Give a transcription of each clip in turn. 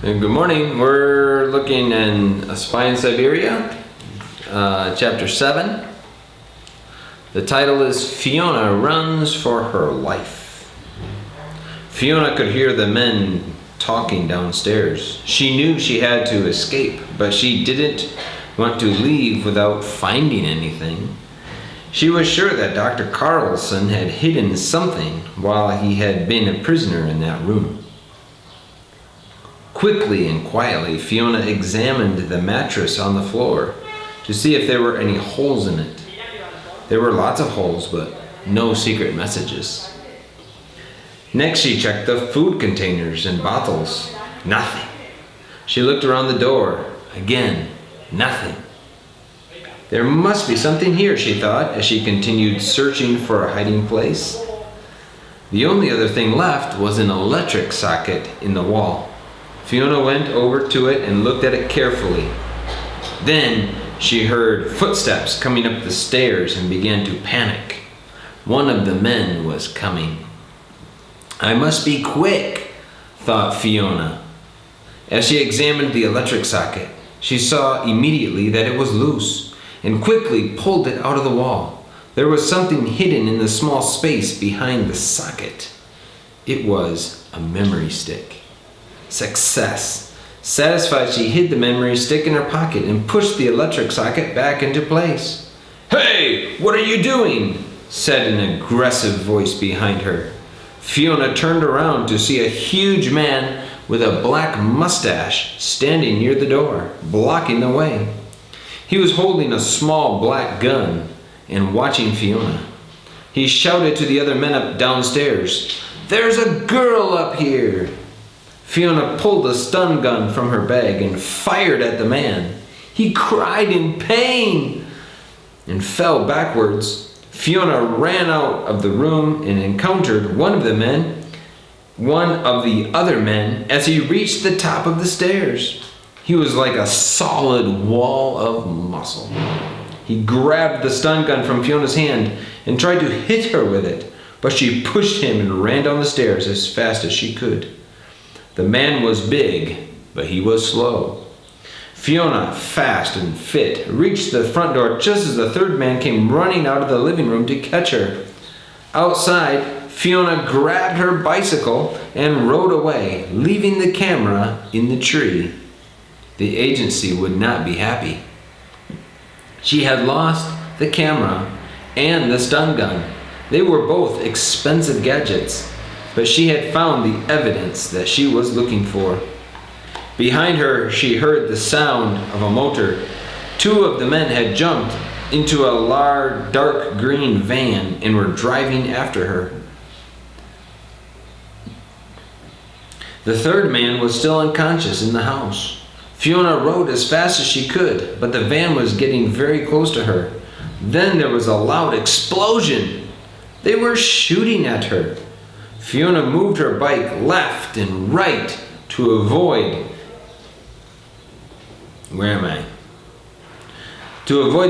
And good morning. We're looking in A Spy in Siberia, chapter 7. The title is Fiona Runs for Her Life. Fiona could hear the men talking downstairs. She knew she had to escape, but she didn't want to leave without finding anything. She was sure that Dr. Carlson had hidden something while he had been a prisoner in that room. Quickly and quietly, Fiona examined the mattress on the floor to see if there were any holes in it. There were lots of holes, but no secret messages. Next, she checked the food containers and bottles. Nothing. She looked around the door. Again, nothing. There must be something here, she thought, as she continued searching for a hiding place. The only other thing left was an electric socket in the wall. Fiona went over to it and looked at it carefully. Then she heard footsteps coming up the stairs and began to panic. One of the men was coming. I must be quick, thought Fiona. As she examined the electric socket, she saw immediately that it was loose and quickly pulled it out of the wall. There was something hidden in the small space behind the socket. It was a memory stick. Success. Satisfied, she hid the memory stick in her pocket and pushed the electric socket back into place. "Hey, what are you doing?" said an aggressive voice behind her. Fiona turned around to see a huge man with a black mustache standing near the door, blocking the way. He was holding a small black gun and watching Fiona. He shouted to the other men up downstairs, "There's a girl up here!" Fiona pulled a stun gun from her bag and fired at the man. He cried in pain and fell backwards. Fiona ran out of the room and encountered one of the other men as he reached the top of the stairs. He was like a solid wall of muscle. He grabbed the stun gun from Fiona's hand and tried to hit her with it, but she pushed him and ran down the stairs as fast as she could. The man was big, but he was slow. Fiona, fast and fit, reached the front door just as the third man came running out of the living room to catch her. Outside, Fiona grabbed her bicycle and rode away, leaving the camera in the tree. The agency would not be happy. She had lost the camera and the stun gun. They were both expensive gadgets, but she had found the evidence that she was looking for. Behind her, she heard the sound of a motor. Two of the men had jumped into a large, dark green van and were driving after her. The third man was still unconscious in the house. Fiona rode as fast as she could, but the van was getting very close to her. Then there was a loud explosion. They were shooting at her. Fiona moved her bike left and right to avoid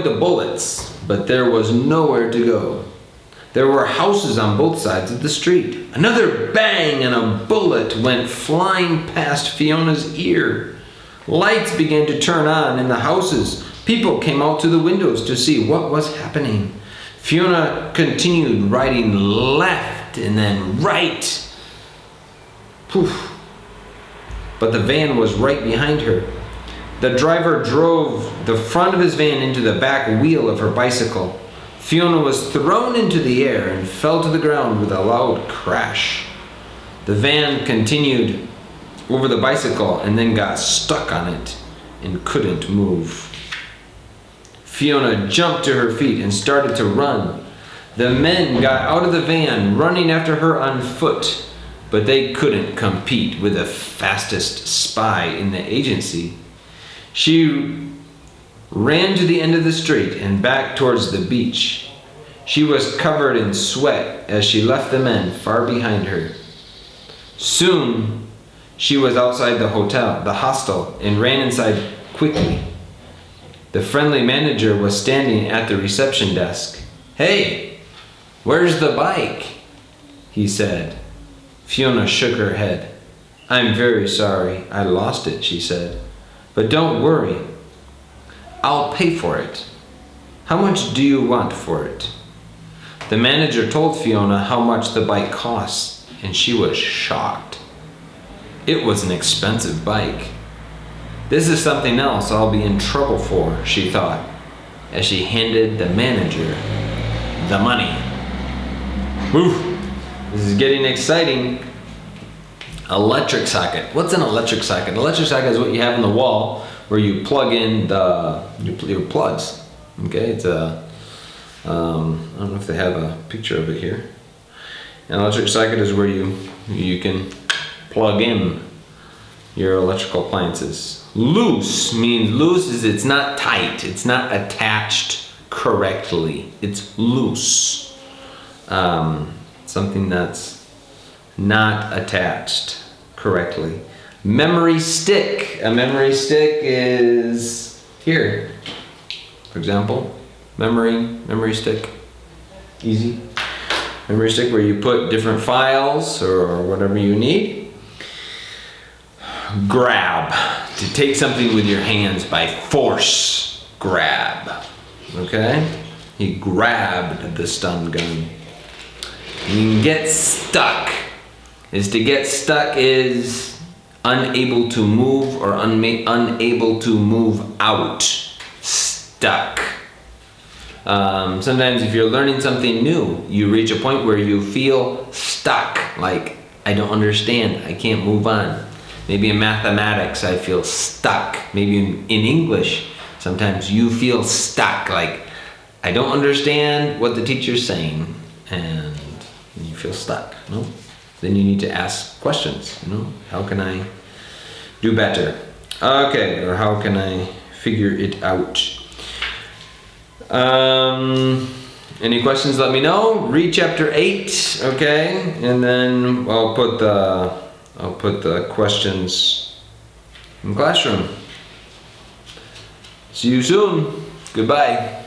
the bullets, but there was nowhere to go. There were houses on both sides of the street. Another bang and a bullet went flying past Fiona's ear. Lights began to turn on in the houses. People came out to the windows to see what was happening. Fiona continued riding left and then right. Poof. But the van was right behind her. The driver drove the front of his van into the back wheel of her bicycle. Fiona was thrown into the air and fell to the ground with a loud crash. The van continued over the bicycle and then got stuck on it and couldn't move. Fiona jumped to her feet and started to run. The men got out of the van, running after her on foot, but they couldn't compete with the fastest spy in the agency. She ran to the end of the street and back towards the beach. She was covered in sweat as she left the men far behind her. Soon, she was outside the hostel, and ran inside quickly. The friendly manager was standing at the reception desk. "Hey, where's the bike?" he said. Fiona shook her head. I'm very sorry I lost it, she said. But don't worry. I'll pay for it. How much do you want for it? The manager told Fiona how much the bike cost, and she was shocked. It was an expensive bike. This is something else I'll be in trouble for, she thought, as she handed the manager the money. Whew, this is getting exciting. Electric socket. What's an electric socket? An electric socket is what you have in the wall where you plug in your plugs. Okay, it's a, I don't know if they have a picture of it here. An electric socket is where you can plug in your electrical appliances. Loose means loose is it's not tight, it's not attached correctly. It's loose. Something that's not attached correctly. Memory stick. A memory stick is here. For example, memory stick. Easy. Memory stick where you put different files or whatever you need. Grab. To take something with your hands by force. Grab. Okay? He grabbed the stun gun. And get stuck. To get stuck is unable to move or unable to move out. Stuck. Sometimes if you're learning something new, you reach a point where you feel stuck. Like, I don't understand. I can't move on. Maybe in mathematics, I feel stuck. Maybe in English, sometimes you feel stuck. Like, I don't understand what the teacher's saying. And you feel stuck, no? Then you need to ask questions, How can I do better? Okay, or how can I figure it out? Any questions, let me know. Read chapter 8, okay? And then I'll put the questions in the classroom. See you soon. Goodbye.